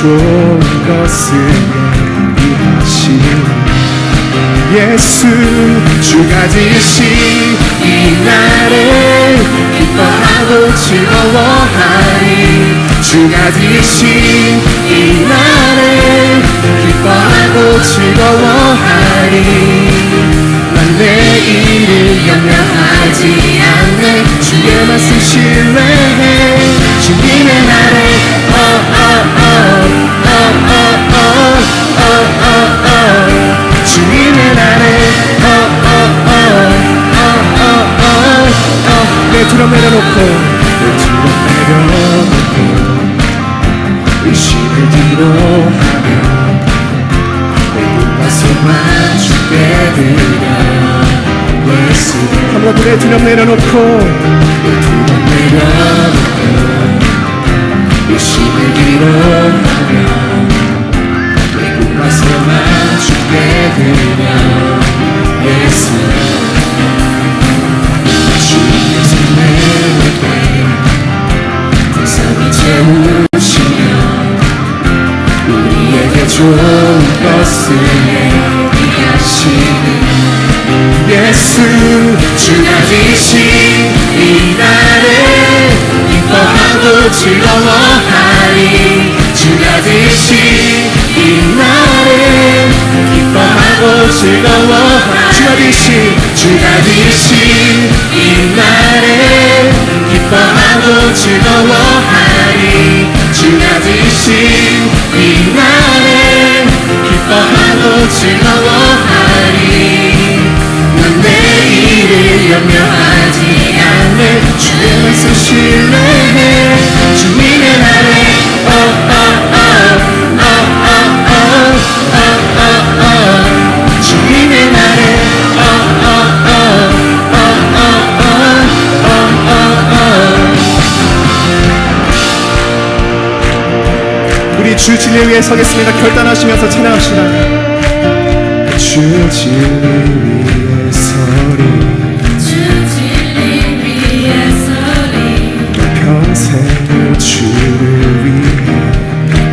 좋은 것을 예비하신 예수, 주가 되신 이 날에 기뻐하고 즐거워하리. 주가 되신 이 날에 기뻐하고 즐거워하리. 난 내일을 염려하지 않네. 주의 말씀 신뢰해. 주님의 날에 주님의 날에 내 두려움 내려놓고 내 두려움 내려놓고 의심을 뒤로하며 내 눈가슴만 주께 드려 예수. 한번 내 두려움 내려놓고 내 두려움 내려놓고 의심을 뒤로하며 내 눈가슴만 주께 드려 예수. 주께서 내게 풍성히 채우시며 우리에게 좋은 것을 예비하시는 예수, 주가 되신 이 날에 기뻐하고 즐거워하리. 주가 되신 이 날에 기뻐하고 즐거워하리. 주가 되신 이 날에 기뻐하고 즐거워하리. 주가 되신 이 날에 기뻐하고 즐거워하리. 난 내일을 염려하지 않네. 주의 말씀 신뢰해. 주님의 날에 주님의 날에 우리 주 진리 위에 서겠습니다. 결단하시면서 찬양합시다. 주 진리 위에 서리. 주 진리 위에 서리. 평생을 주를 위해.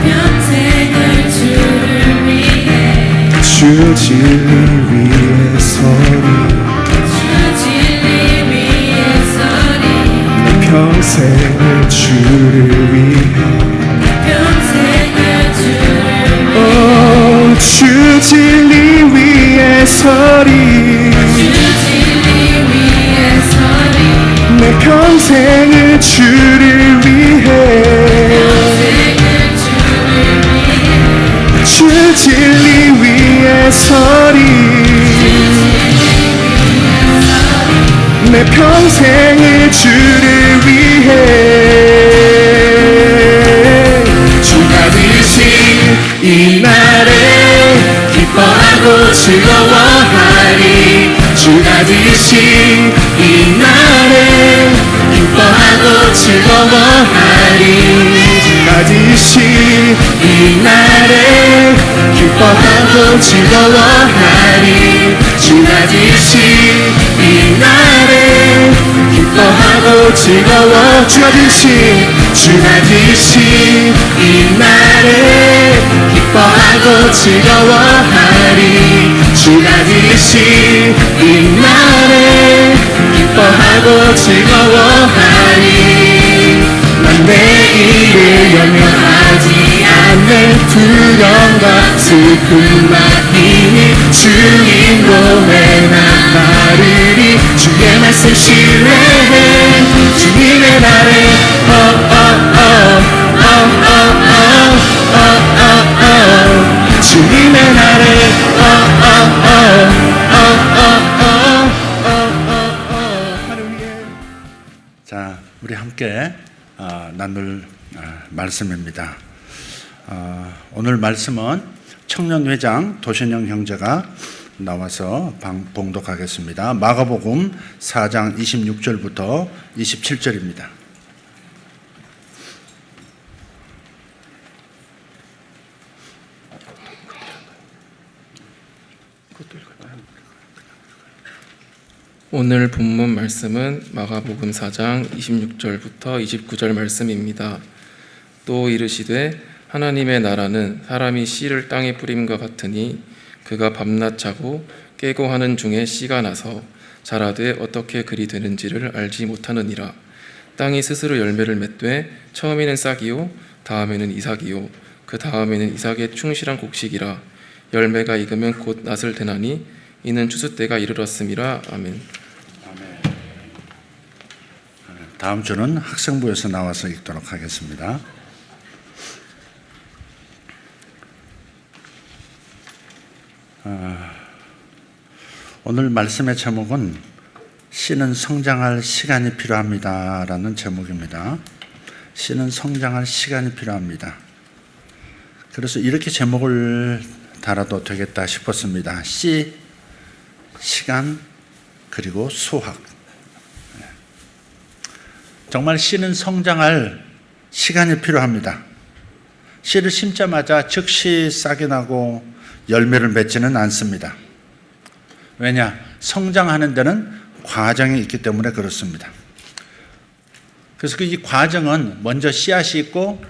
평생을 주를 위해. 주 진리 위에 서리. 주 진리 위에 서리. 평생을 주를 위해. 평생을 주를 위해. 주 진리 위에 서리. 주 진리 위에 서리. 내 평생을 주를 위해. 평생을 주를 위해. 주 진리 위에 서리. 내 평생을 주를 위해. 주가 되신 이 날에 기뻐하고 즐거워하리. 주가 되신 이 날에 기뻐하고 즐거워하리. 주가 되신 이 날에 기뻐하고 즐거워하리. 주가 되신 이 날에 기뻐하고 즐거워. 주가 되신 이 날에 기뻐하고 즐거워하리. 주가 되신 이 날에 기뻐하고 즐거워하리. 난 내일을 염려하지 않네. 두려움과 슬픔과 힘이 주인도에 나가리리. 주의 말씀 신뢰해. 주님의 날에 주님의 날에 자, 우리 함께 나눌 말씀입니다. 오늘 말씀은 청년회장 도신영 형제가 나와서 봉독하겠습니다. 마가복음 4장 26절부터 27절입니다. 오늘 본문 말씀은 마가복음 4장 26절부터 29절 말씀입니다. 또 이르시되 하나님의 나라는 사람이 씨를 땅에 뿌림과 같으니 그가 밤낮 자고 깨고 하는 중에 씨가 나서 자라되 어떻게 그리 되는지를 알지 못하느니라. 땅이 스스로 열매를 맺되 처음에는 싹이요 다음에는 이삭이요 그 다음에는 이삭의 충실한 곡식이라. 열매가 익으면 곧 낫을 되나니 이는 추수 때가 이르렀음이라. 아멘. 다음 주는 학생부에서 나와서 읽도록 하겠습니다. 오늘 말씀의 제목은 씨는 성장할 시간이 필요합니다 라는 제목입니다. 씨는 성장할 시간이 필요합니다. 그래서 이렇게 제목을 달아도 되겠다 싶었습니다. 씨, 시간, 그리고 수확. 정말 씨는 성장할 시간이 필요합니다. 씨를 심자마자 즉시 싹이 나고 열매를 맺지는 않습니다. 왜냐? 성장하는 데는 과정이 있기 때문에 그렇습니다. 그래서 이 과정은 먼저 씨앗이 있고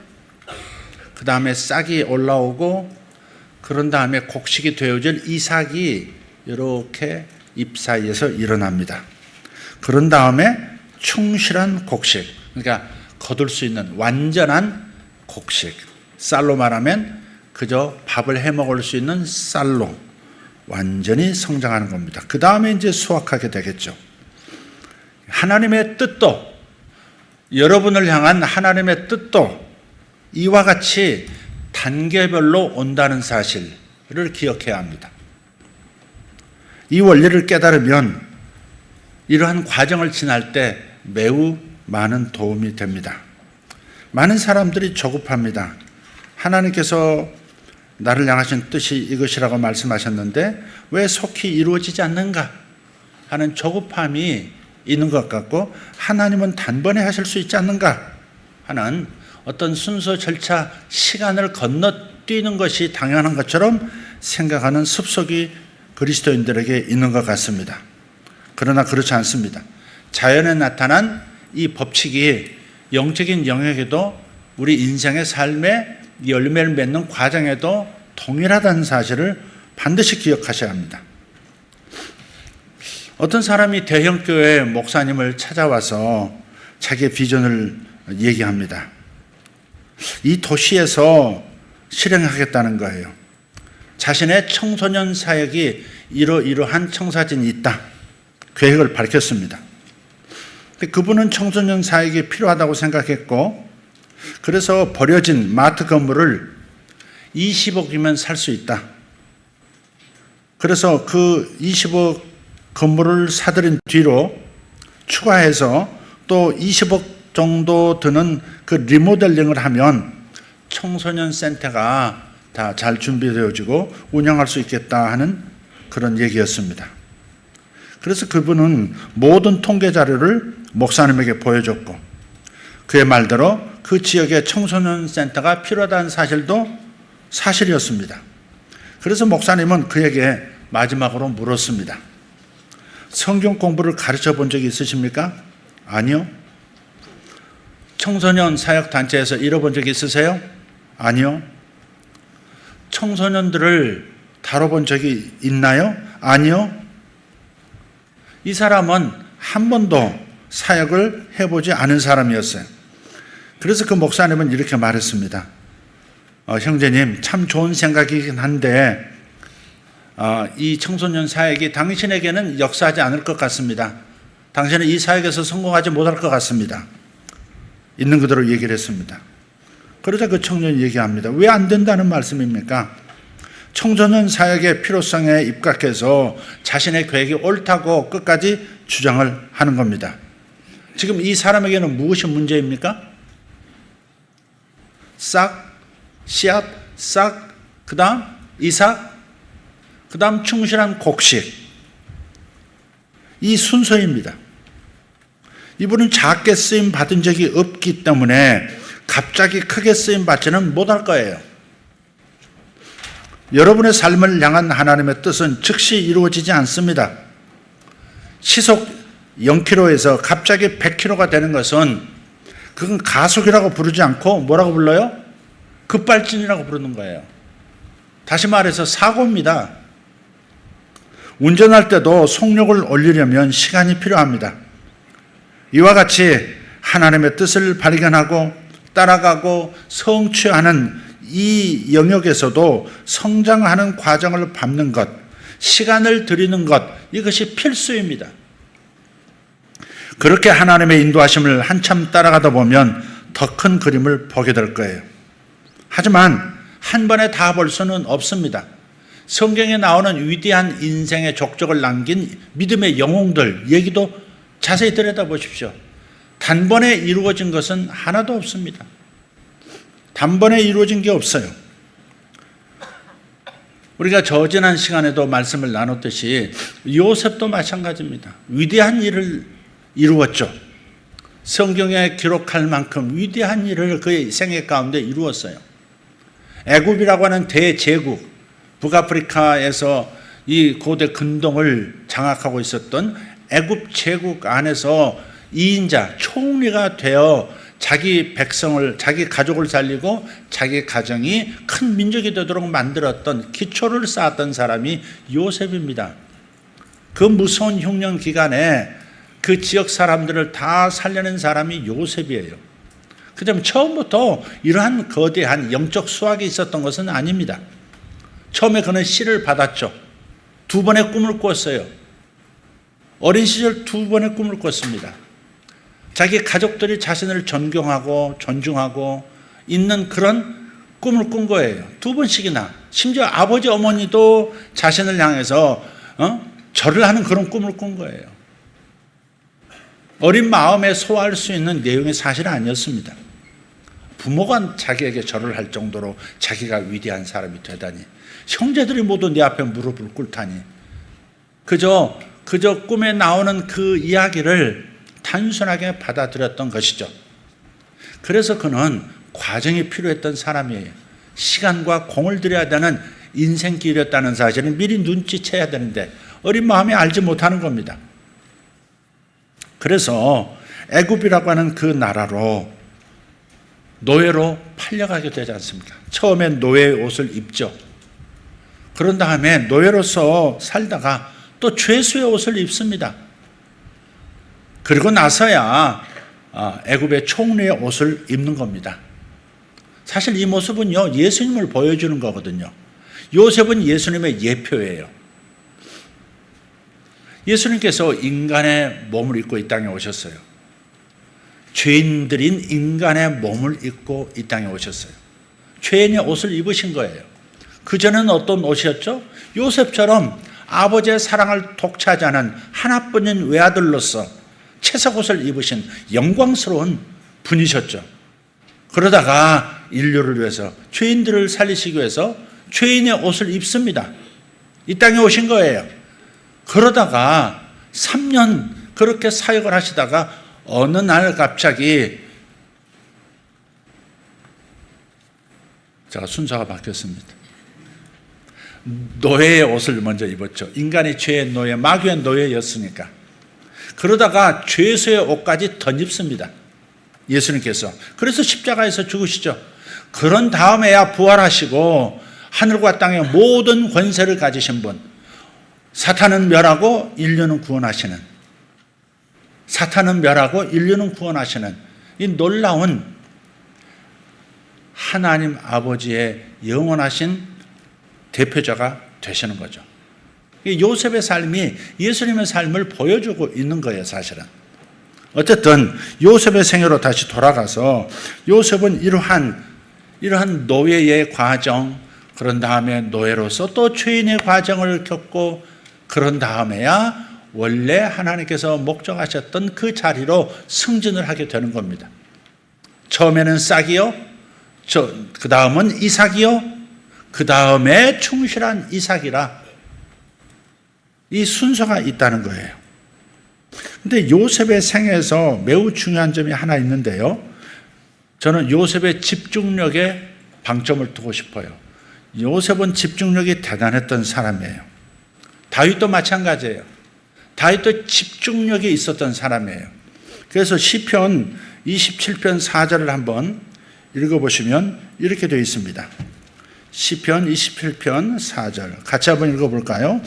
그 다음에 싹이 올라오고 그런 다음에 곡식이 되어질 이삭이 이렇게 잎 사이에서 일어납니다. 그런 다음에 충실한 곡식, 그러니까 거둘 수 있는 완전한 곡식, 쌀로 말하면 그저 밥을 해 먹을 수 있는 쌀로 완전히 성장하는 겁니다. 그 다음에 이제 수확하게 되겠죠. 하나님의 뜻도, 여러분을 향한 하나님의 뜻도 이와 같이 단계별로 온다는 사실을 기억해야 합니다. 이 원리를 깨달으면 이러한 과정을 지날 때 매우 많은 도움이 됩니다. 많은 사람들이 조급합니다. 하나님께서 나를 향하신 뜻이 이것이라고 말씀하셨는데 왜 속히 이루어지지 않는가 하는 조급함이 있는 것 같고, 하나님은 단번에 하실 수 있지 않는가 하는 어떤 순서, 절차, 시간을 건너뛰는 것이 당연한 것처럼 생각하는 습속이 그리스도인들에게 있는 것 같습니다. 그러나 그렇지 않습니다. 자연에 나타난 이 법칙이 영적인 영역에도 우리 인생의 삶의 열매를 맺는 과정에도 동일하다는 사실을 반드시 기억하셔야 합니다. 어떤 사람이 대형교회 목사님을 찾아와서 자기의 비전을 얘기합니다. 이 도시에서 실행하겠다는 거예요. 자신의 청소년 사역이 이러이러한 청사진이 있다. 계획을 밝혔습니다. 그분은 청소년 사역이 필요하다고 생각했고, 그래서 버려진 마트 건물을 20억이면 살 수 있다. 그래서 그 20억 건물을 사들인 뒤로 추가해서 또 20억 정도 드는 그 리모델링을 하면 청소년 센터가 다 잘 준비되어지고 운영할 수 있겠다 하는 그런 얘기였습니다. 그래서 그분은 모든 통계 자료를 목사님에게 보여줬고, 그의 말대로 그 지역에 청소년 센터가 필요하다는 사실도 사실이었습니다. 그래서 목사님은 그에게 마지막으로 물었습니다. 성경 공부를 가르쳐 본 적이 있으십니까? 아니요. 청소년 사역단체에서 이뤄본 적이 있으세요? 아니요. 청소년들을 다뤄본 적이 있나요? 아니요. 이 사람은 한 번도 사역을 해보지 않은 사람이었어요. 그래서 그 목사님은 이렇게 말했습니다. 형제님, 참 좋은 생각이긴 한데 이 청소년 사역이 당신에게는 역사하지 않을 것 같습니다. 당신은 이 사역에서 성공하지 못할 것 같습니다. 있는 그대로 얘기를 했습니다. 그러자 그 청년이 얘기합니다. 왜 안 된다는 말씀입니까? 청소년 사역의 필요성에 입각해서 자신의 계획이 옳다고 끝까지 주장을 하는 겁니다. 지금 이 사람에게는 무엇이 문제입니까? 싹, 씨앗, 싹, 그 다음 이삭, 그 다음 충실한 곡식. 이 순서입니다. 이분은 작게 쓰임 받은 적이 없기 때문에 갑자기 크게 쓰임 받지는 못할 거예요. 여러분의 삶을 향한 하나님의 뜻은 즉시 이루어지지 않습니다. 시속 0km에서 갑자기 100km가 되는 것은 그건 가속이라고 부르지 않고 뭐라고 불러요? 급발진이라고 부르는 거예요. 다시 말해서 사고입니다. 운전할 때도 속력을 올리려면 시간이 필요합니다. 이와 같이 하나님의 뜻을 발견하고 따라가고 성취하는 이 영역에서도 성장하는 과정을 밟는 것, 시간을 들이는 것, 이것이 필수입니다. 그렇게 하나님의 인도하심을 한참 따라가다 보면 더 큰 그림을 보게 될 거예요. 하지만 한 번에 다 볼 수는 없습니다. 성경에 나오는 위대한 인생의 족적을 남긴 믿음의 영웅들 얘기도 자세히 들여다보십시오. 단번에 이루어진 것은 하나도 없습니다. 단번에 이루어진 게 없어요. 우리가 저지난 시간에도 말씀을 나눴듯이 요셉도 마찬가지입니다. 위대한 일을 이루었죠. 성경에 기록할 만큼 위대한 일을 그의 생애 가운데 이루었어요. 애굽이라고 하는 대제국, 북아프리카에서 이 고대 근동을 장악하고 있었던 애굽 제국 안에서 2인자 총리가 되어 자기 백성을, 자기 가족을 살리고 자기 가정이 큰 민족이 되도록 만들었던 기초를 쌓았던 사람이 요셉입니다. 그 무서운 흉년 기간에 그 지역 사람들을 다 살려낸 사람이 요셉이에요. 그다음 처음부터 이러한 거대한 영적 수학이 있었던 것은 아닙니다. 처음에 그는 씨를 받았죠. 2번의 꿈을 꿨어요. 어린 시절 2번의 꿈을 꿨습니다. 자기 가족들이 자신을 존경하고 존중하고 있는 그런 꿈을 꾼 거예요. 2번씩이나. 심지어 아버지 어머니도 자신을 향해서 절을 하는 그런 꿈을 꾼 거예요. 어린 마음에 소화할 수 있는 내용이 사실 아니었습니다. 부모가 자기에게 절을 할 정도로 자기가 위대한 사람이 되다니, 형제들이 모두 내 앞에 무릎을 꿇다니, 그저 꿈에 나오는 그 이야기를 단순하게 받아들였던 것이죠. 그래서 그는 과정이 필요했던 사람이에요. 시간과 공을 들여야 되는 인생길이었다는 사실을 미리 눈치채야 되는데 어린 마음에 알지 못하는 겁니다. 그래서 애굽이라고 하는 그 나라로 노예로 팔려가게 되지 않습니까? 처음엔 노예의 옷을 입죠. 그런 다음에 노예로서 살다가 또 죄수의 옷을 입습니다. 그리고 나서야 애굽의 총리의 옷을 입는 겁니다. 사실 이 모습은요, 예수님을 보여주는 거거든요. 요셉은 예수님의 예표예요. 예수님께서 인간의 몸을 입고 이 땅에 오셨어요. 죄인들인 인간의 몸을 입고 이 땅에 오셨어요. 죄인의 옷을 입으신 거예요. 그전에는 어떤 옷이었죠? 요셉처럼 아버지의 사랑을 독차지하는 하나뿐인 외아들로서 채석옷을 입으신 영광스러운 분이셨죠. 그러다가 인류를 위해서, 죄인들을 살리시기 위해서 죄인의 옷을 입습니다. 이 땅에 오신 거예요. 그러다가 3년 그렇게 사역을 하시다가 어느 날 갑자기, 제가 순서가 바뀌었습니다. 노예의 옷을 먼저 입었죠. 인간이 죄의 노예, 마귀의 노예였으니까. 그러다가 죄수의 옷까지 덧입습니다. 예수님께서. 그래서 십자가에서 죽으시죠. 그런 다음에야 부활하시고 하늘과 땅의 모든 권세를 가지신 분, 사탄은 멸하고 인류는 구원하시는, 사탄은 멸하고 인류는 구원하시는 이 놀라운 하나님 아버지의 영원하신 대표자가 되시는 거죠. 요셉의 삶이 예수님의 삶을 보여주고 있는 거예요, 사실은. 어쨌든 요셉의 생애로 다시 돌아가서 요셉은 이러한 노예의 과정, 그런 다음에 노예로서 또 죄인의 과정을 겪고, 그런 다음에야 원래 하나님께서 목적하셨던 그 자리로 승진을 하게 되는 겁니다. 처음에는 싹이요, 그 다음은 이삭이요, 그 다음에 충실한 이삭이라, 이 순서가 있다는 거예요. 근데 요셉의 생애에서 매우 중요한 점이 하나 있는데요, 저는 요셉의 집중력에 방점을 두고 싶어요. 요셉은 집중력이 대단했던 사람이에요. 다윗도 마찬가지예요. 다윗도 집중력이 있었던 사람이에요. 그래서 시편 27편 4절을 한번 읽어보시면 이렇게 되어 있습니다. 시편 27편 4절 같이 한번 읽어볼까요?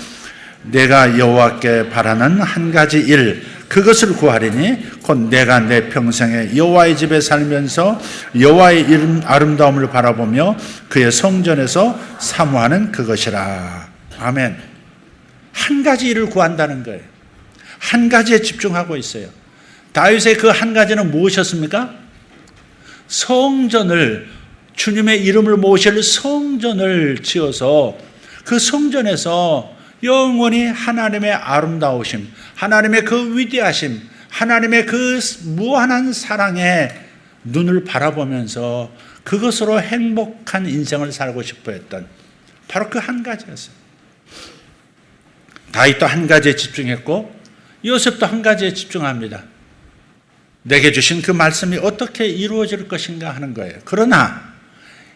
내가 여호와께 바라는 한 가지 일 그것을 구하리니 곧 내가 내 평생에 여호와의 집에 살면서 여호와의 이름 아름다움을 바라보며 그의 성전에서 사모하는 그것이라. 아멘. 한 가지 일을 구한다는 거예요. 한 가지에 집중하고 있어요. 다윗의 그 한 가지는 무엇이었습니까? 성전을, 주님의 이름을 모실 성전을 지어서 그 성전에서 영원히 하나님의 아름다우심, 하나님의 그 위대하심, 하나님의 그 무한한 사랑에 눈을 바라보면서 그것으로 행복한 인생을 살고 싶어 했던 바로 그 한 가지였어요. 다윗도 한 가지에 집중했고 요셉도 한 가지에 집중합니다. 내게 주신 그 말씀이 어떻게 이루어질 것인가 하는 거예요. 그러나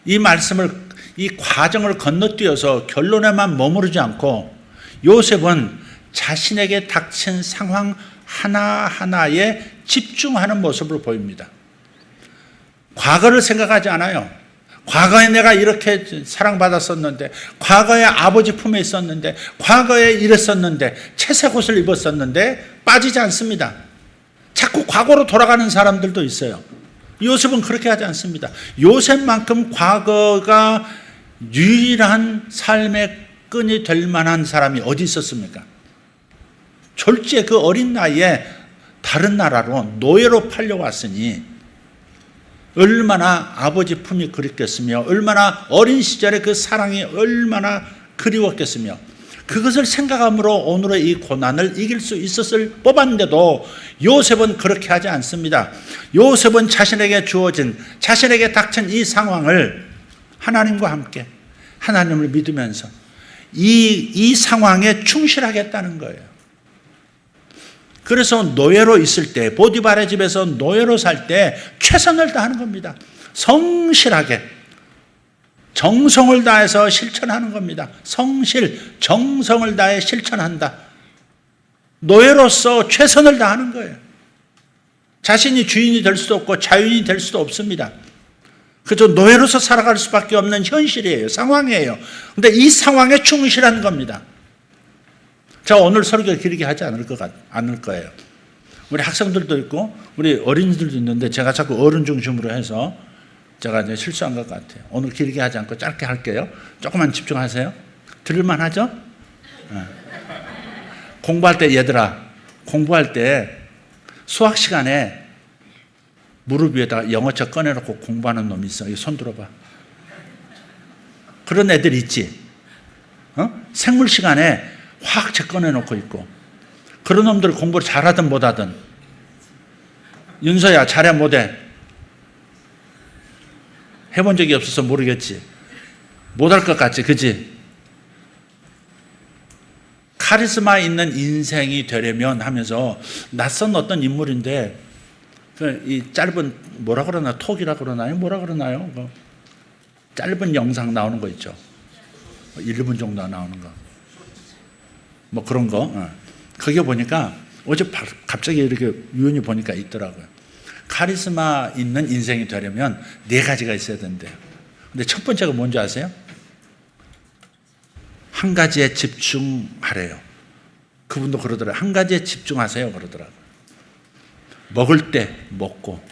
이 말씀을, 이 과정을 건너뛰어서 결론에만 머무르지 않고 요셉은 자신에게 닥친 상황 하나하나에 집중하는 모습을 보입니다. 과거를 생각하지 않아요. 과거에 내가 이렇게 사랑받았었는데, 과거에 아버지 품에 있었는데, 과거에 이랬었는데, 채색 옷을 입었었는데 빠지지 않습니다. 자꾸 과거로 돌아가는 사람들도 있어요. 요셉은 그렇게 하지 않습니다. 요셉만큼 과거가 유일한 삶의 끈이 될 만한 사람이 어디 있었습니까? 졸지에 그 어린 나이에 다른 나라로 노예로 팔려왔으니 얼마나 아버지 품이 그립겠으며 얼마나 어린 시절의 그 사랑이 얼마나 그리웠겠으며 그것을 생각함으로 오늘의 이 고난을 이길 수 있었을 법한데도 요셉은 그렇게 하지 않습니다. 요셉은 자신에게 주어진, 자신에게 닥친 이 상황을 하나님과 함께 하나님을 믿으면서 이 상황에 충실하겠다는 거예요. 그래서 노예로 있을 때, 보디발의 집에서 노예로 살 때 최선을 다하는 겁니다. 성실하게 정성을 다해서 실천하는 겁니다. 성실, 정성을 다해 실천한다. 노예로서 최선을 다하는 거예요. 자신이 주인이 될 수도 없고 자유인이 될 수도 없습니다. 그저 노예로서 살아갈 수밖에 없는 현실이에요. 상황이에요. 그런데 이 상황에 충실한 겁니다. 자, 오늘 설교 길게 하지 않을 거예요. 우리 학생들도 있고 우리 어린이들도 있는데 제가 자꾸 어른 중심으로 해서 제가 이제 실수한 것 같아요. 오늘 길게 하지 않고 짧게 할게요. 조금만 집중하세요. 들을만 하죠? 네. 공부할 때 얘들아, 공부할 때 수학 시간에 무릎 위에다가 영어책 꺼내놓고 공부하는 놈이 있어. 이거 손 들어봐. 그런 애들 있지? 생물 시간에 화학책 꺼내놓고 있고 그런 놈들 공부를 잘하든 못하든 윤서야 잘해 못해? 해본 적이 없어서 모르겠지. 못할 것 같지, 그치? 카리스마 있는 인생이 되려면 하면서 낯선 어떤 인물인데 이 짧은 뭐라 그러나 톡이라 그러나요? 뭐라 그러나요? 짧은 영상 나오는 거 있죠. 1분 정도 나오는 거. 뭐 그런 거. 거기 보니까 어제 갑자기 이렇게 우연히 보니까 있더라고요. 카리스마 있는 인생이 되려면 4가지가 있어야 된대요. 근데 첫 번째가 뭔지 아세요? 한 가지에 집중하래요. 그분도 그러더라고요. 한 가지에 집중하세요. 그러더라고요. 먹을 때 먹고,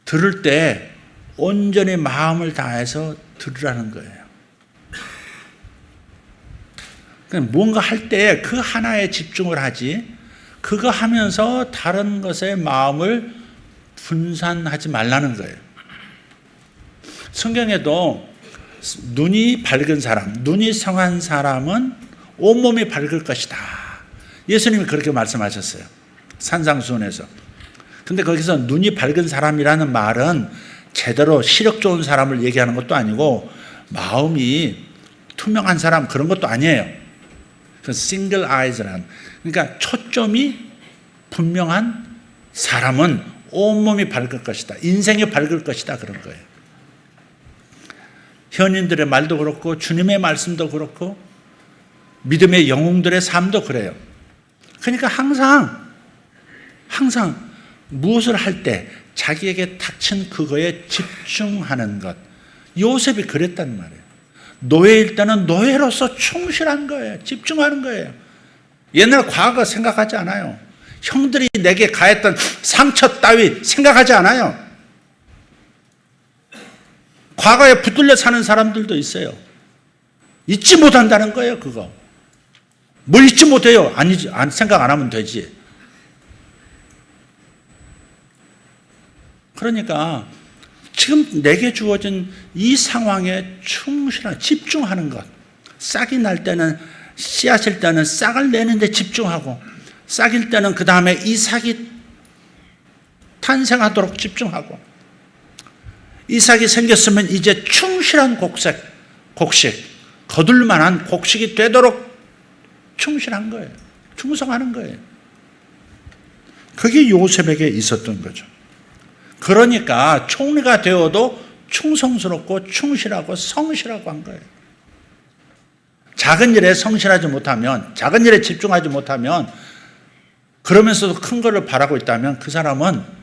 들을 때 온전히 마음을 다해서 들으라는 거예요. 뭔가 할 때 그 하나에 집중을 하지, 그거 하면서 다른 것에 마음을 분산하지 말라는 거예요. 성경에도 눈이 밝은 사람, 눈이 성한 사람은 온몸이 밝을 것이다. 예수님이 그렇게 말씀하셨어요. 산상수훈에서. 근데 거기서 눈이 밝은 사람이라는 말은 제대로 시력 좋은 사람을 얘기하는 것도 아니고 마음이 투명한 사람 그런 것도 아니에요. 그 single eyes라는, 그러니까 초점이 분명한 사람은 온몸이 밝을 것이다. 인생이 밝을 것이다. 그런 거예요. 현인들의 말도 그렇고 주님의 말씀도 그렇고 믿음의 영웅들의 삶도 그래요. 그러니까 항상 무엇을 할 때 자기에게 닥친 그거에 집중하는 것. 요셉이 그랬단 말이에요. 노예일 때는 노예로서 충실한 거예요. 집중하는 거예요. 옛날 과거 생각하지 않아요. 형들이 내게 가했던 상처 따위 생각하지 않아요. 과거에 붙들려 사는 사람들도 있어요. 잊지 못한다는 거예요, 그거. 뭘 잊지 못해요? 아니지, 생각 안 하면 되지. 그러니까 지금 내게 주어진 이 상황에 충실한, 집중하는 것. 싹이 날 때는, 씨앗일 때는 싹을 내는데 집중하고, 싹일 때는 그 다음에 이 싹이 탄생하도록 집중하고, 이삭이 생겼으면 이제 충실한 곡식, 거둘만한 곡식이 되도록 충실한 거예요. 충성하는 거예요. 그게 요셉에게 있었던 거죠. 그러니까 총리가 되어도 충성스럽고 충실하고 성실하고 한 거예요. 작은 일에 성실하지 못하면, 작은 일에 집중하지 못하면, 그러면서도 큰 거를 바라고 있다면 그 사람은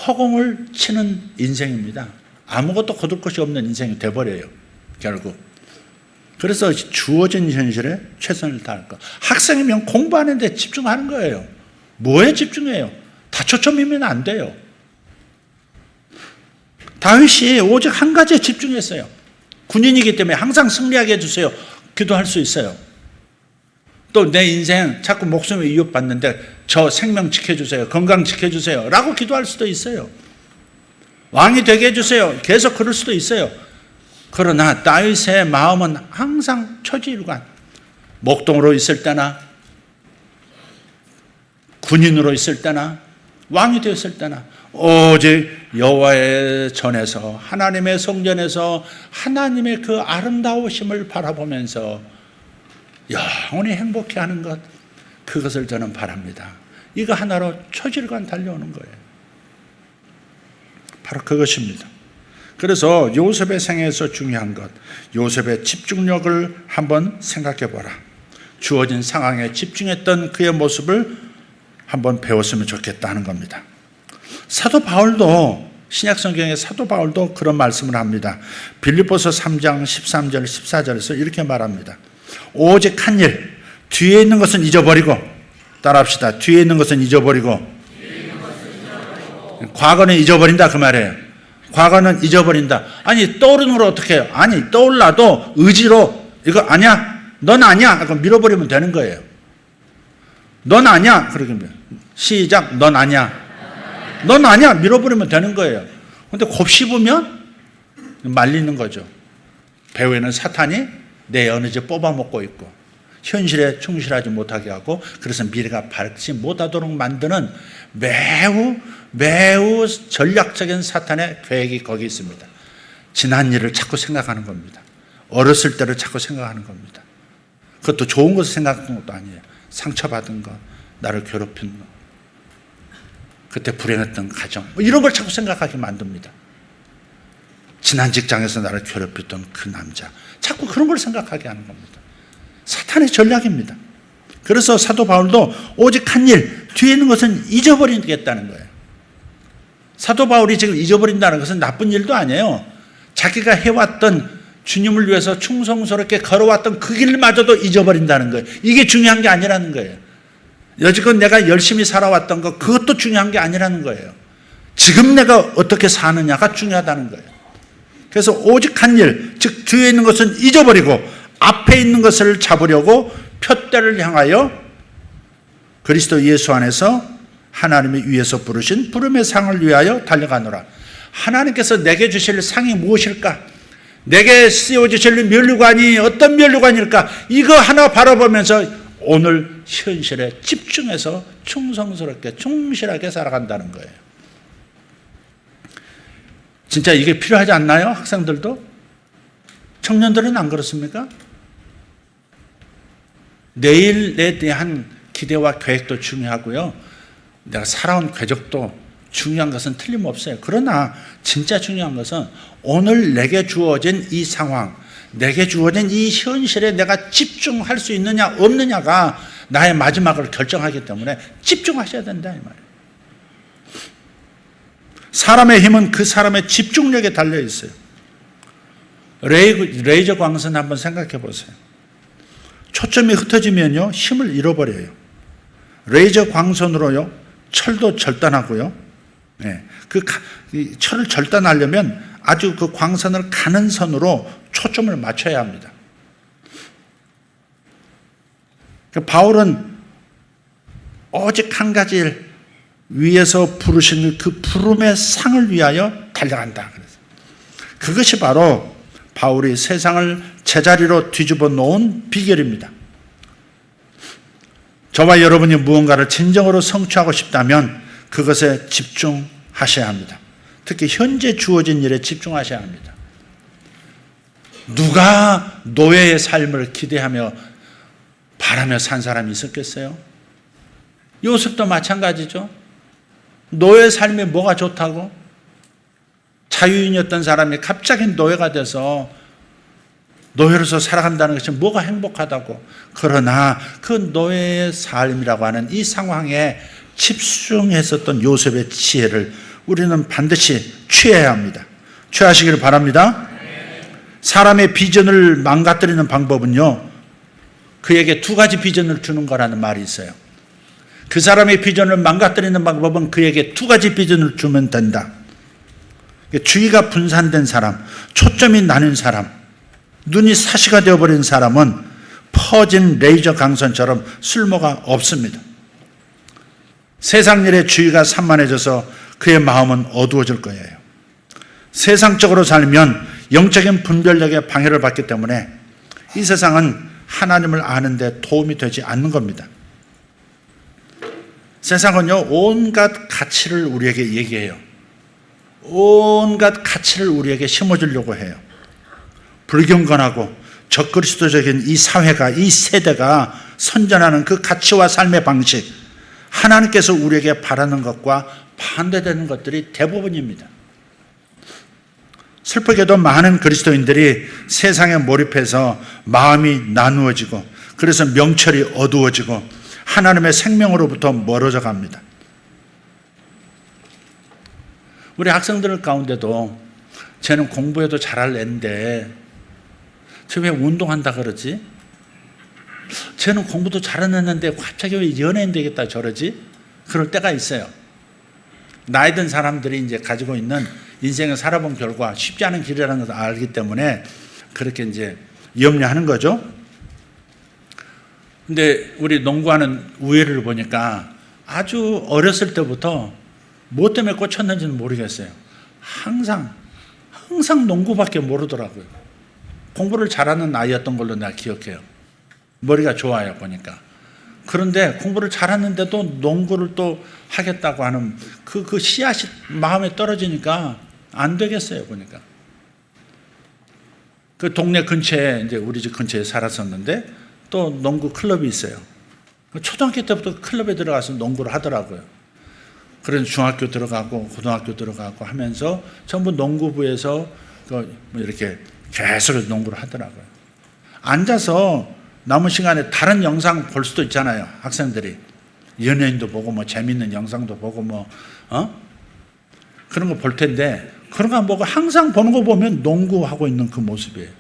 허공을 치는 인생입니다. 아무것도 거둘 것이 없는 인생이 돼버려요, 결국. 그래서 주어진 현실에 최선을 다할 것. 학생이면 공부하는 데 집중하는 거예요. 뭐에 집중해요? 다 초점이면 안 돼요. 다윗이 오직 한 가지에 집중했어요. 군인이기 때문에 항상 승리하게 해주세요. 기도할 수 있어요. 또 내 인생 자꾸 목숨을 위협받는데 저 생명 지켜주세요. 건강 지켜주세요. 라고 기도할 수도 있어요. 왕이 되게 해주세요. 계속 그럴 수도 있어요. 그러나 다윗의 마음은 항상 초지일관. 목동으로 있을 때나 군인으로 있을 때나 왕이 되었을 때나 오직 여호와의 전에서, 하나님의 성전에서 하나님의 그 아름다우심을 바라보면서 영원히 행복해하는 것, 그것을 저는 바랍니다. 이거 하나로 초질관 달려오는 거예요. 바로 그것입니다. 그래서 요셉의 생애에서 중요한 것, 요셉의 집중력을 한번 생각해 보라. 주어진 상황에 집중했던 그의 모습을 한번 배웠으면 좋겠다는 겁니다. 사도 바울도, 신약 성경의 사도 바울도 그런 말씀을 합니다. 빌립보서 3장 13절 14절에서 이렇게 말합니다. 오직 한 일, 뒤에 있는 것은 잊어버리고, 따라합시다. 뒤에 있는 것은 잊어버리고, 과거는 잊어버린다 그 말이에요. 과거는 잊어버린다. 아니 떠오르는 걸 어떻게 해요? 아니 떠올라도 의지로 이거 아니야, 넌 아니야 하고 밀어버리면 되는 거예요. 넌 아니야. 그러면 시작. 넌 아니야. 넌 아니야. 밀어버리면 되는 거예요. 근데 곱씹으면 말리는 거죠. 배후에는 사탄이 내 에너지 뽑아먹고 있고 현실에 충실하지 못하게 하고, 그래서 미래가 밝지 못하도록 만드는 매우 전략적인 사탄의 계획이 거기 있습니다. 지난 일을 자꾸 생각하는 겁니다. 어렸을 때를 자꾸 생각하는 겁니다. 그것도 좋은 것을 생각하는 것도 아니에요. 상처받은 것, 나를 괴롭힌 것, 그때 불행했던 가정, 이런 걸 자꾸 생각하게 만듭니다. 지난 직장에서 나를 괴롭혔던 그 남자, 자꾸 그런 걸 생각하게 하는 겁니다. 사탄의 전략입니다. 그래서 사도 바울도 오직 한 일, 뒤에 있는 것은 잊어버리겠다는 거예요. 사도 바울이 지금 잊어버린다는 것은 나쁜 일도 아니에요. 자기가 해왔던, 주님을 위해서 충성스럽게 걸어왔던 그 길마저도 잊어버린다는 거예요. 이게 중요한 게 아니라는 거예요. 여지껏 내가 열심히 살아왔던 것, 그것도 중요한 게 아니라는 거예요. 지금 내가 어떻게 사느냐가 중요하다는 거예요. 그래서 오직 한 일, 즉 뒤에 있는 것은 잊어버리고 앞에 있는 것을 잡으려고 표대를 향하여 그리스도 예수 안에서 하나님이 위에서 부르신 부름의 상을 위하여 달려가노라. 하나님께서 내게 주실 상이 무엇일까? 내게 씌워주실 면류관이 어떤 면류관일까? 이거 하나 바라보면서 오늘 현실에 집중해서 충성스럽게 충실하게 살아간다는 거예요. 진짜 이게 필요하지 않나요? 학생들도? 청년들은 안 그렇습니까? 내일에 대한 기대와 계획도 중요하고요. 내가 살아온 궤적도 중요한 것은 틀림없어요. 그러나 진짜 중요한 것은 오늘 내게 주어진 이 상황, 내게 주어진 이 현실에 내가 집중할 수 있느냐 없느냐가 나의 마지막을 결정하기 때문에 집중하셔야 된다 이 말이에요. 사람의 힘은 그 사람의 집중력에 달려 있어요. 레이저 광선 한번 생각해 보세요. 초점이 흩어지면요, 힘을 잃어버려요. 레이저 광선으로요, 철도 절단하고요. 네, 이 철을 절단하려면 아주 그 광선을 가는 선으로 초점을 맞춰야 합니다. 바울은 오직 한 가지 일, 위에서 부르신 그 부름의 상을 위하여 달려간다. 그것이 바로 바울이 세상을 제자리로 뒤집어 놓은 비결입니다. 저와 여러분이 무언가를 진정으로 성취하고 싶다면 그것에 집중하셔야 합니다. 특히 현재 주어진 일에 집중하셔야 합니다. 누가 노예의 삶을 기대하며 바라며 산 사람이 있었겠어요? 요셉도 마찬가지죠. 노예 삶이 뭐가 좋다고? 자유인이었던 사람이 갑자기 노예가 돼서 노예로서 살아간다는 것이 뭐가 행복하다고. 그러나 그 노예의 삶이라고 하는 이 상황에 집중했었던 요셉의 지혜를 우리는 반드시 취해야 합니다. 취하시기를 바랍니다. 사람의 비전을 망가뜨리는 방법은요, 그에게 두 가지 비전을 주는 거라는 말이 있어요. 그 사람의 비전을 망가뜨리는 방법은 그에게 두 가지 비전을 주면 된다. 주의가 분산된 사람, 초점이 나뉜 사람, 눈이 사시가 되어버린 사람은 퍼진 레이저 강선처럼 쓸모가 없습니다. 세상 일에 주의가 산만해져서 그의 마음은 어두워질 거예요. 세상적으로 살면 영적인 분별력에 방해를 받기 때문에 이 세상은 하나님을 아는 데 도움이 되지 않는 겁니다. 세상은요, 온갖 가치를 우리에게 얘기해요. 온갖 가치를 우리에게 심어주려고 해요. 불경건하고 적그리스도적인 이 사회가, 이 세대가 선전하는 그 가치와 삶의 방식, 하나님께서 우리에게 바라는 것과 반대되는 것들이 대부분입니다. 슬프게도 많은 그리스도인들이 세상에 몰입해서 마음이 나누어지고, 그래서 명철이 어두워지고 하나님의 생명으로부터 멀어져 갑니다. 우리 학생들 가운데도 쟤는 공부해도 잘할 애인데 쟤 왜 운동한다 그러지? 쟤는 공부도 잘했는데 갑자기 왜 연예인 되겠다 저러지? 그럴 때가 있어요. 나이 든 사람들이 이제 가지고 있는 인생을 살아본 결과 쉽지 않은 길이라는 것을 알기 때문에 그렇게 이제 염려하는 거죠. 근데 우리 농구하는 우애를 보니까 아주 어렸을 때부터 뭐 때문에 꽂혔는지는 모르겠어요. 항상 농구밖에 모르더라고요. 공부를 잘하는 아이였던 걸로 내가 기억해요. 머리가 좋아요, 보니까. 그런데 공부를 잘하는데도 농구를 또 하겠다고 하는 그 씨앗이 마음에 떨어지니까 안 되겠어요, 보니까. 그 동네 근처에, 이제 우리 집 근처에 살았었는데 또 농구 클럽이 있어요. 초등학교 때부터 클럽에 들어가서 농구를 하더라고요. 그래서 중학교 들어가고 고등학교 들어가고 하면서 전부 농구부에서 이렇게 계속 농구를 하더라고요. 앉아서 남은 시간에 다른 영상 볼 수도 있잖아요. 학생들이 연예인도 보고 뭐 재밌는 영상도 보고 뭐 그런 거 볼 텐데, 그런 거 보고 항상 보는 거 보면 농구하고 있는 그 모습이에요.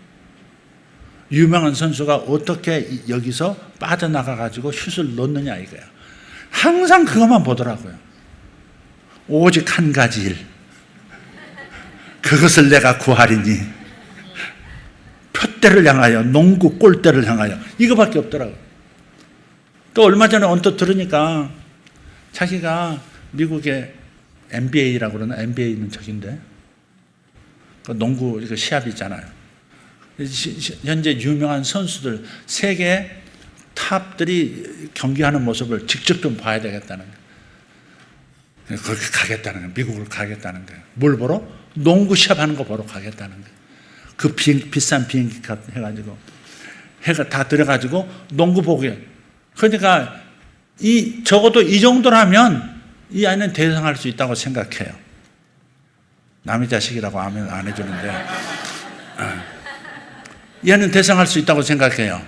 유명한 선수가 어떻게 여기서 빠져나가 가지고 슛을 넣느냐 이거야. 항상 그것만 보더라고요. 오직 한 가지 일, 그것을 내가 구하리니, 표대를 향하여, 농구 골대를 향하여, 이거밖에 없더라고요. 또 얼마 전에 언뜻 들으니까 자기가 미국의 NBA라고 그러나, NBA는 저긴데 그 농구 이거 시합이 있잖아요. 현재 유명한 선수들, 세계 탑들이 경기하는 모습을 직접 좀 봐야 되겠다는 거예요. 그렇게 가겠다는 거예요. 미국을 가겠다는 거예요. 뭘 보러? 농구 시합하는 거 보러 가겠다는 거예요. 그 비싼 비행기 해가지고 해가 다 들어가지고 농구 보게. 그러니까 적어도 이 정도라면 이 아이는 대성할 수 있다고 생각해요. 남의 자식이라고 하면 안 해주는데 얘는 대성할 수 있다고 생각해요.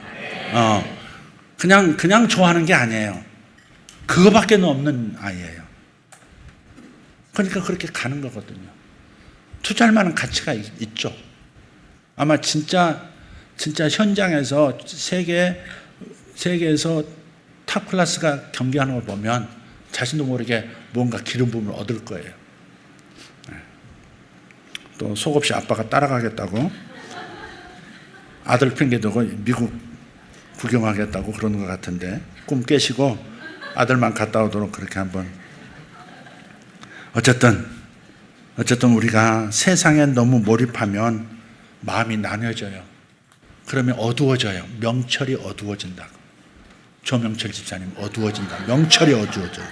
그냥 좋아하는 게 아니에요. 그거밖에 없는 아이예요. 그러니까 그렇게 가는 거거든요. 투자할 만한 가치가 있죠. 아마 진짜 현장에서 세계에서 탑 클래스가 경기하는 걸 보면 자신도 모르게 뭔가 기름 부음을 얻을 거예요. 또 속없이 아빠가 따라가겠다고 아들 핑계대고 미국 구경하겠다고 그러는 것 같은데 꿈 깨시고 아들만 갔다 오도록 그렇게 한번. 어쨌든 우리가 세상에 너무 몰입하면 마음이 나뉘어져요. 그러면 어두워져요. 명철이 어두워진다고. 조명철 집사님, 어두워진다. 명철이 어두워져요.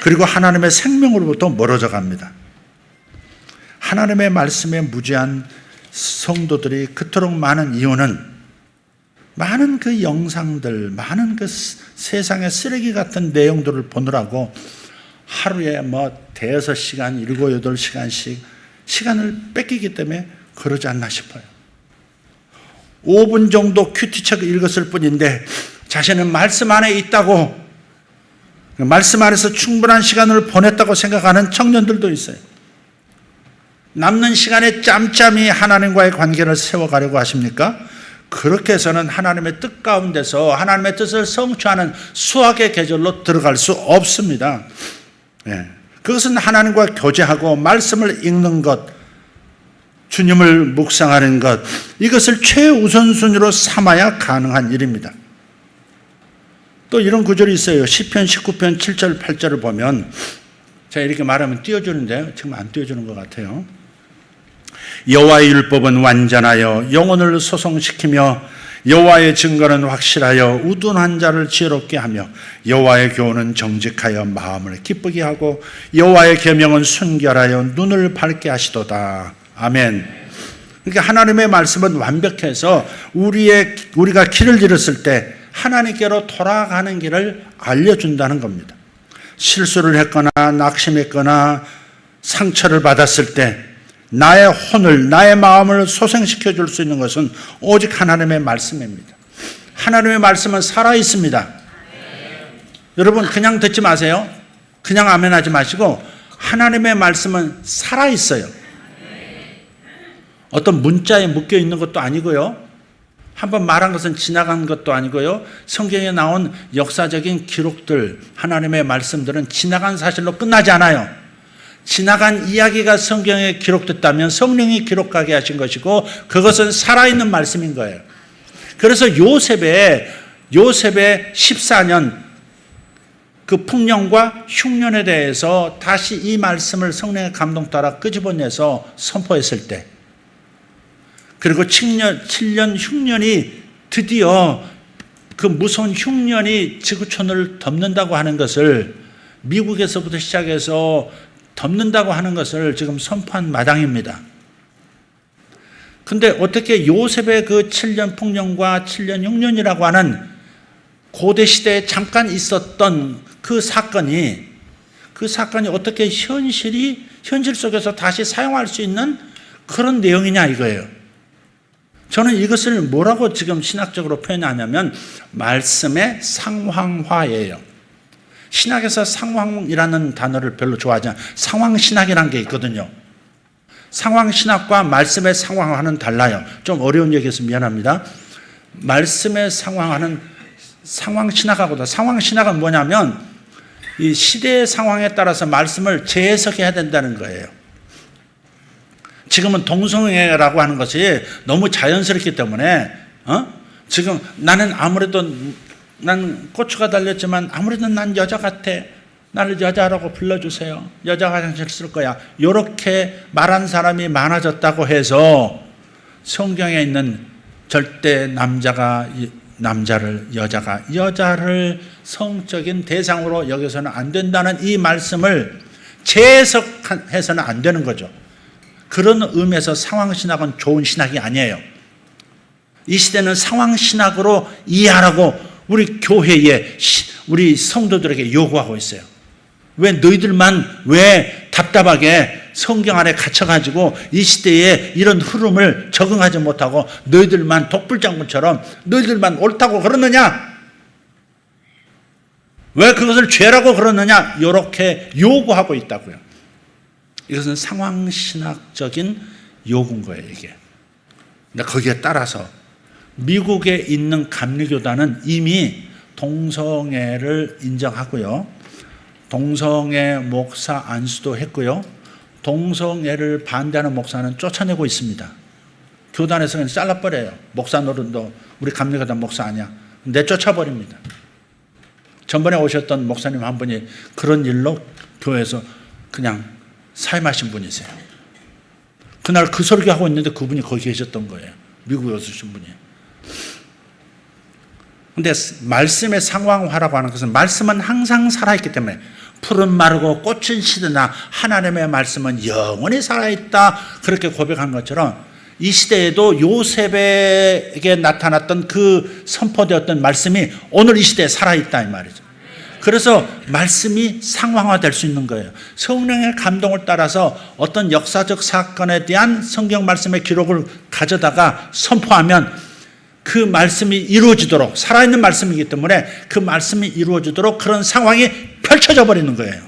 그리고 하나님의 생명으로부터 멀어져 갑니다. 하나님의 말씀에 무지한 성도들이 그토록 많은 이유는 많은 그 영상들, 많은 그 세상의 쓰레기 같은 내용들을 보느라고 하루에 대여섯 시간, 7, 8시간씩 시간을 뺏기기 때문에 그러지 않나 싶어요. 5분 정도 큐티책 읽었을 뿐인데 자신은 말씀 안에 있다고, 말씀 안에서 충분한 시간을 보냈다고 생각하는 청년들도 있어요. 남는 시간에 짬짬이 하나님과의 관계를 세워가려고 하십니까? 그렇게 해서는 하나님의 뜻 가운데서 하나님의 뜻을 성취하는 수학의 계절로 들어갈 수 없습니다. 그것은 하나님과 교제하고 말씀을 읽는 것, 주님을 묵상하는 것, 이것을 최우선순위로 삼아야 가능한 일입니다. 또 이런 구절이 있어요. 시편 19편 7절 8절을 보면, 제가 이렇게 말하면 띄워주는데 지금 안 띄워주는 것 같아요. 여호와의 율법은 완전하여 영혼을 소성시키며 여호와의 증거는 확실하여 우둔한 자를 지혜롭게 하며 여호와의 교훈은 정직하여 마음을 기쁘게 하고 여호와의 계명은 순결하여 눈을 밝게 하시도다. 아멘. 그러니까 하나님의 말씀은 완벽해서 우리가 길을 잃었을 때 하나님께로 돌아가는 길을 알려준다는 겁니다. 실수를 했거나 낙심했거나 상처를 받았을 때 나의 혼을, 나의 마음을 소생시켜 줄 수 있는 것은 오직 하나님의 말씀입니다. 하나님의 말씀은 살아있습니다. 여러분 그냥 듣지 마세요. 그냥 아멘하지 마시고 하나님의 말씀은 살아있어요. 어떤 문자에 묶여 있는 것도 아니고요. 한번 말한 것은 지나간 것도 아니고요. 성경에 나온 역사적인 기록들, 하나님의 말씀들은 지나간 사실로 끝나지 않아요. 지나간 이야기가 성경에 기록됐다면 성령이 기록하게 하신 것이고 그것은 살아있는 말씀인 거예요. 그래서 요셉의 14년 그 풍년과 흉년에 대해서 다시 이 말씀을 성령의 감동 따라 끄집어내서 선포했을 때, 그리고 7년 흉년이 드디어 그 무서운 흉년이 지구촌을 덮는다고 하는 것을, 미국에서부터 시작해서 덮는다고 하는 것을 지금 선포한 마당입니다. 근데 어떻게 요셉의 그 7년 풍년과 7년 흉년이라고 하는 고대 시대에 잠깐 있었던 그 사건이 어떻게 현실 속에서 다시 사용할 수 있는 그런 내용이냐 이거예요. 저는 이것을 뭐라고 지금 신학적으로 표현하냐면 말씀의 상황화예요. 신학에서 상황이라는 단어를 별로 좋아하지 않아요. 상황신학이라는 게 있거든요. 상황신학과 말씀의 상황화는 달라요. 좀 어려운 얘기해서 미안합니다. 말씀의 상황화는 상황신학하고도, 상황신학은 뭐냐면 이 시대의 상황에 따라서 말씀을 재해석해야 된다는 거예요. 지금은 동성애라고 하는 것이 너무 자연스럽기 때문에 지금 나는 고추가 달렸지만 아무래도 난 여자 같아. 나를 여자라고 불러주세요. 여자 화장실 쓸 거야. 이렇게 말한 사람이 많아졌다고 해서 성경에 있는 절대 여자를 성적인 대상으로 여기서는 안 된다는 이 말씀을 재해석해서는 안 되는 거죠. 그런 의미에서 상황신학은 좋은 신학이 아니에요. 이 시대는 상황신학으로 이해하라고 우리 교회에, 우리 성도들에게 요구하고 있어요. 왜 너희들만 왜 답답하게 성경 안에 갇혀가지고 이 시대에 이런 흐름을 적응하지 못하고 너희들만 독불장군처럼 너희들만 옳다고 그러느냐? 왜 그것을 죄라고 그러느냐? 이렇게 요구하고 있다고요. 이것은 상황신학적인 요구인 거예요, 이게. 근데 거기에 따라서 미국에 있는 감리교단은 이미 동성애를 인정하고요. 동성애 목사 안수도 했고요. 동성애를 반대하는 목사는 쫓아내고 있습니다. 교단에서 그냥 잘라버려요. 목사 노릇도 우리 감리교단 목사 아니야. 내쫓아버립니다. 전번에 오셨던 목사님 한 분이 그런 일로 교회에서 그냥 사임하신 분이세요. 그날 그 설교하고 있는데 그분이 거기 계셨던 거예요. 미국에 오신 분이. 근데 말씀의 상황화라고 하는 것은 말씀은 항상 살아있기 때문에 풀은 마르고 꽃은 시드나 하나님의 말씀은 영원히 살아있다 그렇게 고백한 것처럼 이 시대에도 요셉에게 나타났던 그 선포되었던 말씀이 오늘 이 시대에 살아있다 이 말이죠. 그래서 말씀이 상황화될 수 있는 거예요. 성령의 감동을 따라서 어떤 역사적 사건에 대한 성경 말씀의 기록을 가져다가 선포하면 그 말씀이 이루어지도록 살아있는 말씀이기 때문에 그 말씀이 이루어지도록 그런 상황이 펼쳐져 버리는 거예요.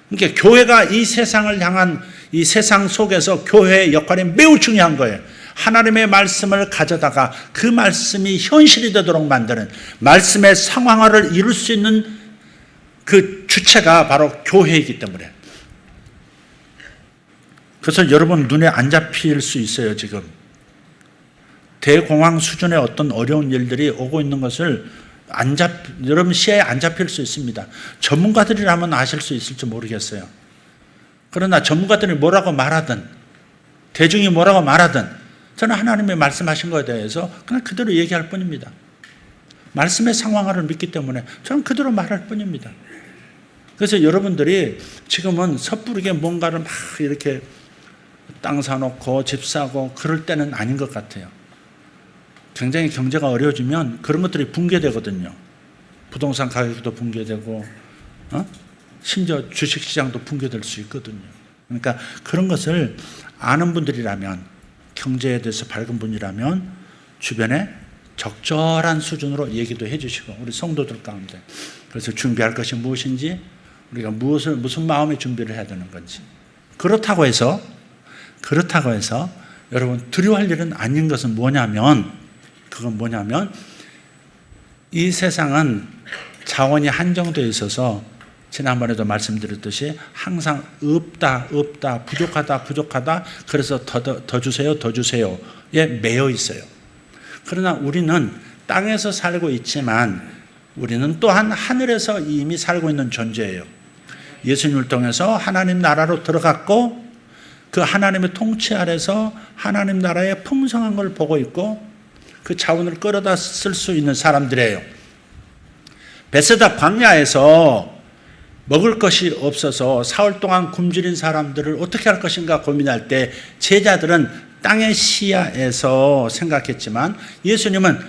그러니까 교회가 이 세상을 향한 이 세상 속에서 교회의 역할이 매우 중요한 거예요. 하나님의 말씀을 가져다가 그 말씀이 현실이 되도록 만드는 말씀의 상황화를 이룰 수 있는 그 주체가 바로 교회이기 때문에. 그래서 여러분 눈에 안 잡힐 수 있어요. 지금 대공황 수준의 어떤 어려운 일들이 오고 있는 것을 여러분 시야에 안 잡힐 수 있습니다. 전문가들이라면 아실 수 있을지 모르겠어요. 그러나 전문가들이 뭐라고 말하든 대중이 뭐라고 말하든 저는 하나님의 말씀하신 것에 대해서 그냥 그대로 얘기할 뿐입니다. 말씀의 상황을 믿기 때문에 저는 그대로 말할 뿐입니다. 그래서 여러분들이 지금은 섣부르게 뭔가를 막 이렇게 땅 사놓고 집 사고 그럴 때는 아닌 것 같아요. 굉장히 경제가 어려워지면 그런 것들이 붕괴되거든요. 부동산 가격도 붕괴되고 심지어 주식시장도 붕괴될 수 있거든요. 그러니까 그런 것을 아는 분들이라면 경제에 대해서 밝은 분이라면 주변에 적절한 수준으로 얘기도 해주시고 우리 성도들 가운데 그래서 준비할 것이 무엇인지 우리가 무슨 마음의 준비를 해야 되는 건지 그렇다고 해서 여러분 두려워할 일은 아닌 것은 그건 뭐냐면 이 세상은 자원이 한정되어 있어서 지난번에도 말씀드렸듯이 항상 없다 부족하다 그래서 더 주세요에 매여 있어요. 그러나 우리는 땅에서 살고 있지만 우리는 또한 하늘에서 이미 살고 있는 존재예요. 예수님을 통해서 하나님 나라로 들어갔고 그 하나님의 통치 아래서 하나님 나라의 풍성한 걸 보고 있고 그 자원을 끌어다 쓸 수 있는 사람들이에요. 베세다 광야에서 먹을 것이 없어서 사흘 동안 굶주린 사람들을 어떻게 할 것인가 고민할 때 제자들은 땅의 시야에서 생각했지만 예수님은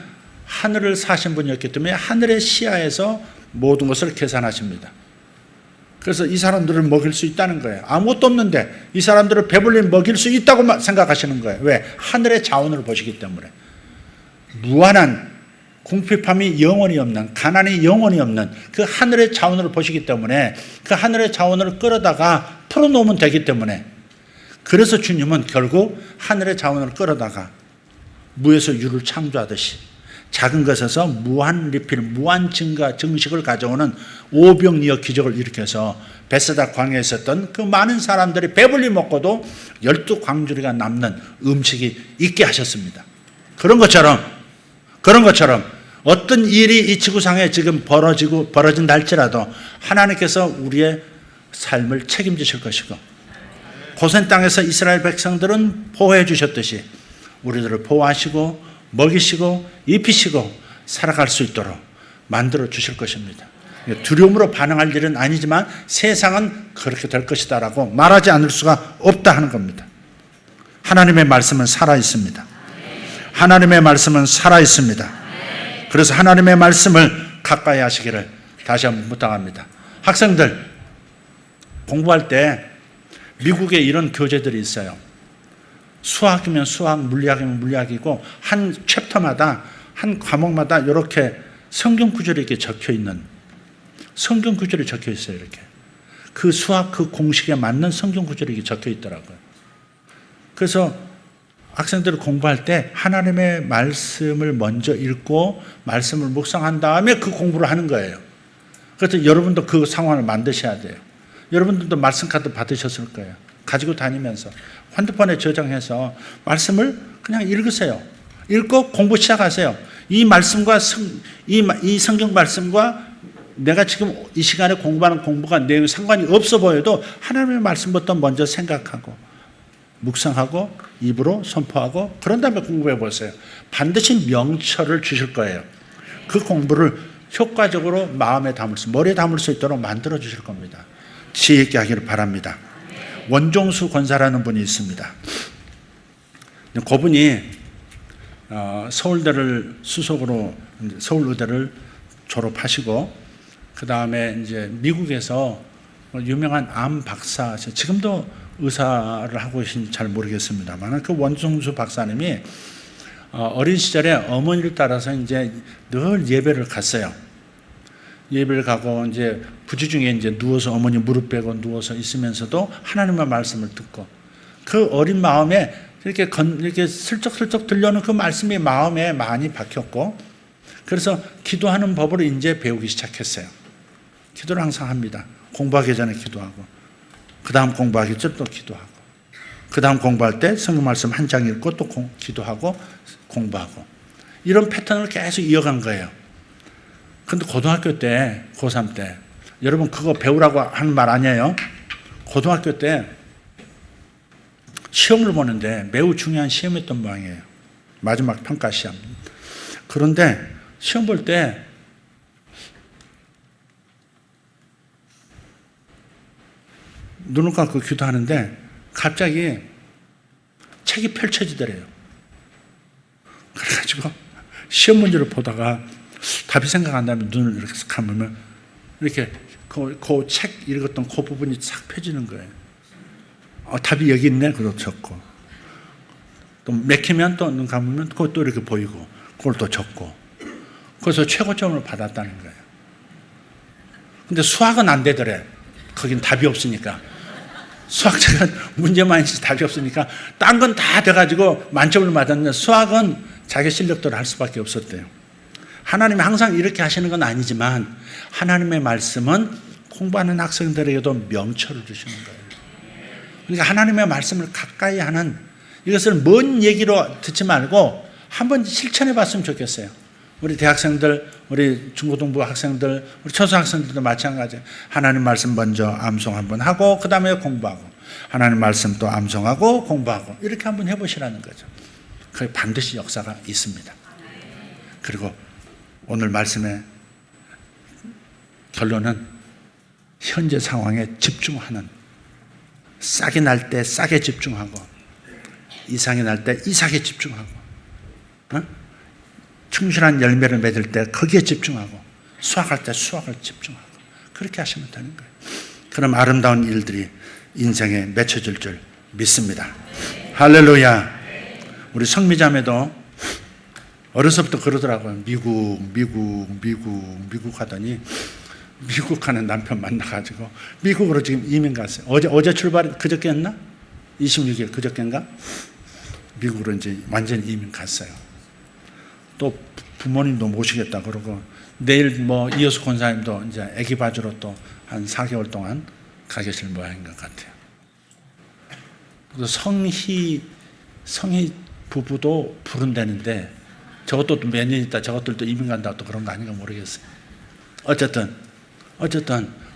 하늘을 사신 분이었기 때문에 하늘의 시야에서 모든 것을 계산하십니다. 그래서 이 사람들을 먹일 수 있다는 거예요. 아무것도 없는데 이 사람들을 배불리 먹일 수 있다고 생각하시는 거예요. 왜? 하늘의 자원을 보시기 때문에. 무한한 궁핍함이 영원히 없는 가난이 영원히 없는 그 하늘의 자원을 보시기 때문에 그 하늘의 자원을 끌어다가 풀어놓으면 되기 때문에 그래서 주님은 결국 하늘의 자원을 끌어다가 무에서 유를 창조하듯이 작은 것에서 무한 리필, 무한 증식을 가져오는 오병이어 기적을 일으켜서 베세다 광야에 있었던 그 많은 사람들이 배불리 먹고도 12광주리가 남는 음식이 있게 하셨습니다. 그런 것처럼 어떤 일이 이 지구상에 지금 벌어진다 할지라도 하나님께서 우리의 삶을 책임지실 것이고 고센 땅에서 이스라엘 백성들은 보호해 주셨듯이 우리들을 보호하시고 먹이시고 입히시고 살아갈 수 있도록 만들어 주실 것입니다. 두려움으로 반응할 일은 아니지만 세상은 그렇게 될 것이다라고 말하지 않을 수가 없다 하는 겁니다. 하나님의 말씀은 살아있습니다. 하나님의 말씀은 살아있습니다. 그래서 하나님의 말씀을 가까이 하시기를 다시 한번 부탁합니다. 학생들 공부할 때 미국에 이런 교재들이 있어요. 수학이면 수학, 물리학이면 물리학이고 한 챕터마다 한 과목마다 이렇게 성경 구절이 이렇게 적혀 있는 성경 구절이 적혀 있어요. 이렇게 그 수학 그 공식에 맞는 성경 구절이 적혀 있더라고요. 그래서 학생들을 공부할 때 하나님의 말씀을 먼저 읽고 말씀을 묵상한 다음에 그 공부를 하는 거예요. 그래서 여러분도 그 상황을 만드셔야 돼요. 여러분들도 말씀 카드 받으셨을 거예요. 가지고 다니면서 핸드폰에 저장해서 말씀을 그냥 읽으세요. 읽고 공부 시작하세요. 이 말씀과 이 성경 말씀과 내가 지금 이 시간에 공부하는 공부가 내용이 상관이 없어 보여도 하나님의 말씀부터 먼저 생각하고 묵상하고 입으로 선포하고 그런 다음에 공부해 보세요. 반드시 명철을 주실 거예요. 그 공부를 효과적으로 마음에 담을 수, 머리에 담을 수 있도록 만들어 주실 겁니다. 지혜 있게 하기를 바랍니다. 원종수 권사라는 분이 있습니다. 그분이 서울대를 수석으로 서울의대를 졸업하시고 그 다음에 이제 미국에서 유명한 암 박사, 지금도 의사를 하고 계신지 잘 모르겠습니다만 그 원종수 박사님이 어린 시절에 어머니를 따라서 이제 늘 예배를 갔어요. 예배를 가고 이제 부지중에 이제 누워서 어머니 무릎 베고 누워서 있으면서도 하나님의 말씀을 듣고 그 어린 마음에 이렇게 슬쩍슬쩍 들려오는 그 말씀이 마음에 많이 박혔고 그래서 기도하는 법을 이제 배우기 시작했어요. 기도를 항상 합니다. 공부하기 전에 기도하고 그 다음 공부하기 전에 또 기도하고 그 다음 공부할 때 성경 말씀 한 장 읽고 또 기도하고 공부하고 이런 패턴을 계속 이어간 거예요. 근데 고등학교 때, 고3 때 여러분 그거 배우라고 하는 말 아니에요? 고등학교 때 시험을 보는데 매우 중요한 시험이었던 모양이에요. 마지막 평가 시험. 그런데 시험 볼 때 눈을 감고 기도하는데 갑자기 책이 펼쳐지더래요. 그래가지고 시험 문제를 보다가 답이 생각 안 나면 눈을 이렇게 감으면 이렇게 그 책 읽었던 그 부분이 싹 펴지는 거예요. 답이 여기 있네. 그걸 적고 또 맥히면 또 눈 감으면 그것도 이렇게 보이고 그걸 또 적고 그래서 최고점을 받았다는 거예요. 근데 수학은 안 되더래. 거긴 답이 없으니까. 수학책은 문제만 있지 답이 없으니까 딴 건 다 돼가지고 만점을 맞았는데 수학은 자기 실력대로 할 수밖에 없었대요. 하나님이 항상 이렇게 하시는 건 아니지만 하나님의 말씀은 공부하는 학생들에게도 명철을 주시는 거예요. 그러니까 하나님의 말씀을 가까이 하는 이것을 먼 얘기로 듣지 말고 한번 실천해 봤으면 좋겠어요. 우리 대학생들, 우리 중고등부 학생들, 우리 초등학생들도 마찬가지예요. 하나님 말씀 먼저 암송 한번 하고 그 다음에 공부하고 하나님 말씀 또 암송하고 공부하고 이렇게 한번 해보시라는 거죠. 그게 반드시 역사가 있습니다. 그리고 오늘 말씀의 결론은 현재 상황에 집중하는 싹이 날 때 싹에 집중하고 이상이 날 때 이삭에 집중하고 충실한 열매를 맺을 때 거기에 집중하고 수확할 때 수확을 집중하고 그렇게 하시면 되는 거예요. 그럼 아름다운 일들이 인생에 맺혀질 줄 믿습니다. 할렐루야. 우리 성미자매도 어려서부터 그러더라고요. 미국 하더니 미국 가는 남편 만나가지고 미국으로 지금 이민 갔어요. 어제 출발 그저께 했나? 26일 그저께인가? 미국으로 이제 완전 이민 갔어요. 또 부모님도 모시겠다 그러고 내일 뭐 이효수 권사님도 이제 아기 봐주러 또 한 4개월 동안 가 계실 모양인 것 같아요. 그래서 성희 부부도 부른다는데 저것도 몇 년 있다 저것들도 이민 간다고 또 그런 거 아닌가 모르겠어요. 어쨌든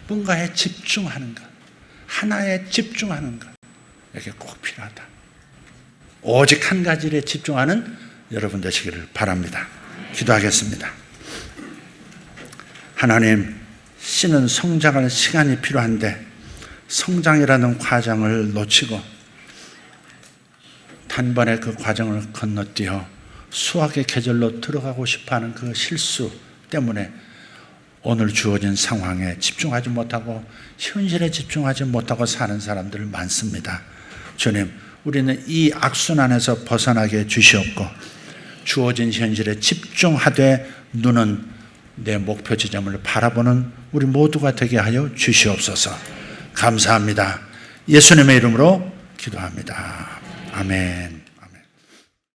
뭔가에 집중하는 것, 하나에 집중하는 것 이게 꼭 필요하다. 오직 한 가지 일에 집중하는 여러분 되시기를 바랍니다. 기도하겠습니다. 하나님, 씨는 성장할 시간이 필요한데 성장이라는 과정을 놓치고 단번에 그 과정을 건너뛰어 수학의 계절로 들어가고 싶어하는 그 실수 때문에 오늘 주어진 상황에 집중하지 못하고 현실에 집중하지 못하고 사는 사람들 많습니다. 주님, 우리는 이 악순환에서 벗어나게 주시옵고 주어진 현실에 집중하되 눈은 내 목표 지점을 바라보는 우리 모두가 되게 하여 주시옵소서. 감사합니다. 예수님의 이름으로 기도합니다. 아멘.